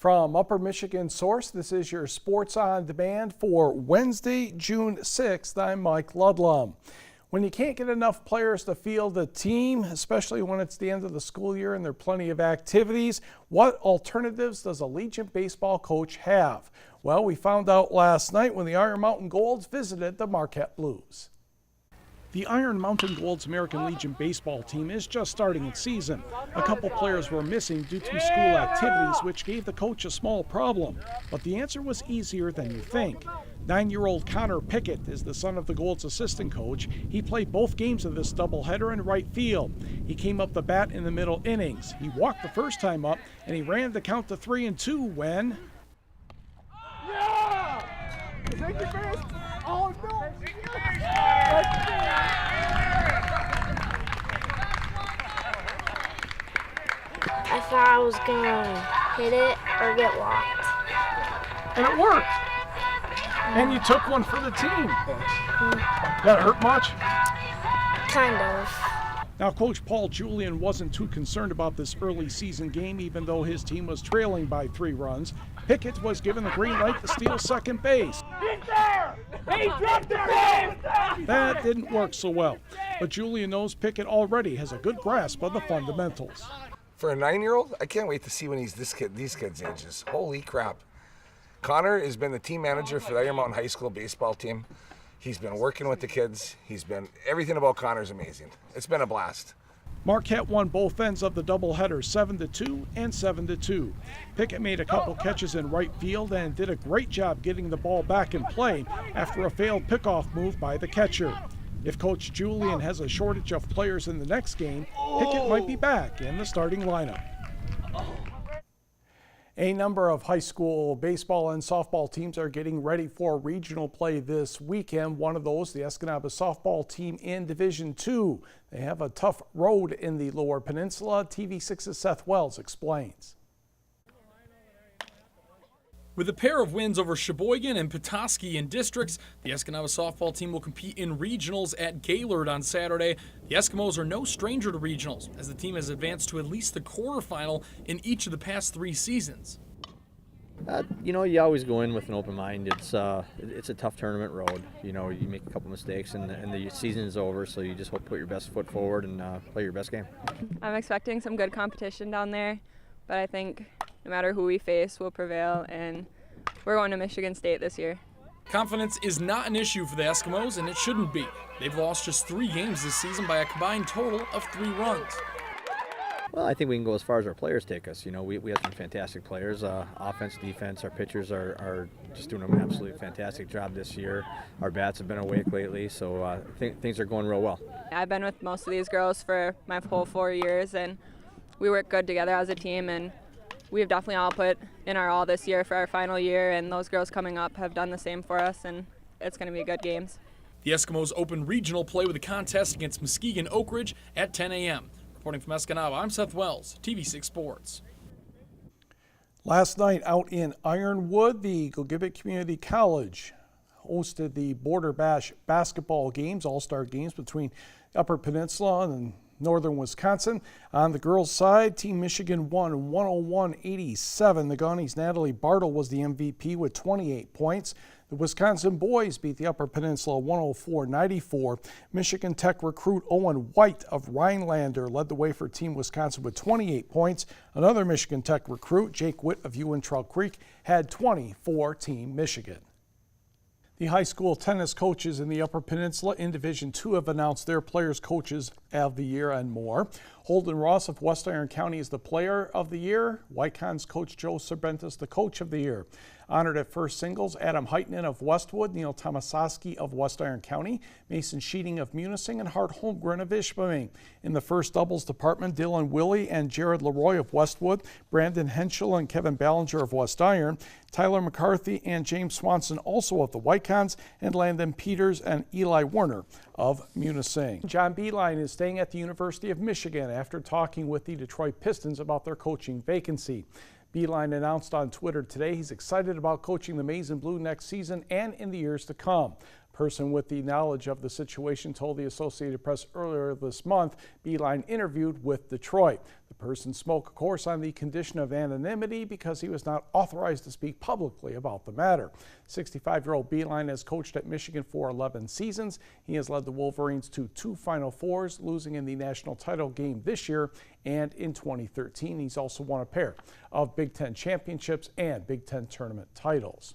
From Upper Michigan Source, this is your Sports on Demand for Wednesday, June 6th. I'm Mike Ludlum. When you can't get enough players to field a team, especially when it's the end of the school year and there are plenty of activities, what alternatives does a Legion baseball coach have? Well, we found out last night when the Iron Mountain Golds visited the Marquette Blues. The Iron Mountain Golds American Legion baseball team is just starting its season. A couple players were missing due to school activities, which gave the coach a small problem. But the answer was easier than you think. 9-year-old Connor Pickett is the son of the Golds assistant coach. He played both games of this doubleheader in right field. He came up the bat in the middle innings. He walked the first time up, and he ran the count to 3-2 when... Yeah! Take your first. Oh, no! I thought I was gonna hit it or get walked. And it worked. And you took one for the team. That hurt much? Kind of. Now, Coach Paul Julian wasn't too concerned about this early season game, even though his team was trailing by 3 runs. Pickett was given the green light to steal second base. He's there! He dropped the ball! That didn't work so well, but Julian knows Pickett already has a good grasp of the fundamentals. For a 9-year-old, I can't wait to see when he's these kids' ages. Holy crap. Connor has been the team manager for the Iron Mountain High School baseball team. He's been working with the kids. Everything about Connor's amazing. It's been a blast. Marquette won both ends of the doubleheader 7-2 and 7-2. Pickett made a couple catches in right field and did a great job getting the ball back in play after a failed pickoff move by the catcher. If Coach Julian has a shortage of players in the next game, Pickett might be back in the starting lineup. A number of high school baseball and softball teams are getting ready for regional play this weekend. One of those, the Escanaba softball team in Division II. They have a tough road in the Lower Peninsula. TV6's Seth Wells explains. With a pair of wins over Sheboygan and Petoskey in districts, the Escanaba softball team will compete in regionals at Gaylord on Saturday. The Eskimos are no stranger to regionals, as the team has advanced to at least the quarterfinal in each of the past 3 seasons. You always go in with an open mind. It's a tough tournament road. You make a couple mistakes and the season is over, so you just hope to put your best foot forward and play your best game. I'm expecting some good competition down there, but I think no matter who we face, we'll prevail, and we're going to Michigan State this year. Confidence is not an issue for the Eskimos, and it shouldn't be. They've lost just 3 games this season by a combined total of 3 runs. Well, I think we can go as far as our players take us. We have some fantastic players, offense, defense. Our pitchers are just doing an absolutely fantastic job this year. Our bats have been awake lately, so I think things are going real well. I've been with most of these girls for my whole 4 years, and we work good together as a team, and we've definitely all put in our all this year for our final year, and those girls coming up have done the same for us, and it's going to be good games. The Eskimos open regional play with a contest against Muskegon Oak Ridge at 10 a.m. Reporting from Escanaba, I'm Seth Wells, TV6 Sports. Last night out in Ironwood, the Gogebic Community College hosted the Border Bash basketball games, all-star games between Upper Peninsula and Northern Wisconsin. On the girls' side, Team Michigan won 101-87. The Gawney's Natalie Bartle was the MVP with 28 points. The Wisconsin boys beat the Upper Peninsula 104-94. Michigan Tech recruit Owen White of Rhinelander led the way for Team Wisconsin with 28 points. Another Michigan Tech recruit, Jake Witt of Uintral Creek, had 20 for Team Michigan. The high school tennis coaches in the Upper Peninsula in Division II have announced their players' coaches of the year and more. Holden Ross of West Iron County is the player of the year. Wycon's coach Joe Serbentis the coach of the year. Honored at first singles, Adam Heitnen of Westwood, Neil Tomasoski of West Iron County, Mason Sheeting of Munising, and Hart Holmgren of Ishpeming. In the first doubles department, Dylan Willie and Jared Leroy of Westwood, Brandon Henschel and Kevin Ballinger of West Iron, Tyler McCarthy and James Swanson also of the Wycons, and Landon Peters and Eli Werner of Munising. John Beeline is staying at the University of Michigan after talking with the Detroit Pistons about their coaching vacancy. Beeline announced on Twitter today he's excited about coaching the Maize and Blue next season and in the years to come. Person with the knowledge of the situation told the Associated Press earlier this month Beilein interviewed with Detroit. The person spoke, of course, on the condition of anonymity because he was not authorized to speak publicly about the matter. 65-year-old Beilein has coached at Michigan for 11 seasons. He has led the Wolverines to 2 Final Fours, losing in the national title game this year, and in 2013 he's also won a pair of Big Ten championships and Big Ten tournament titles.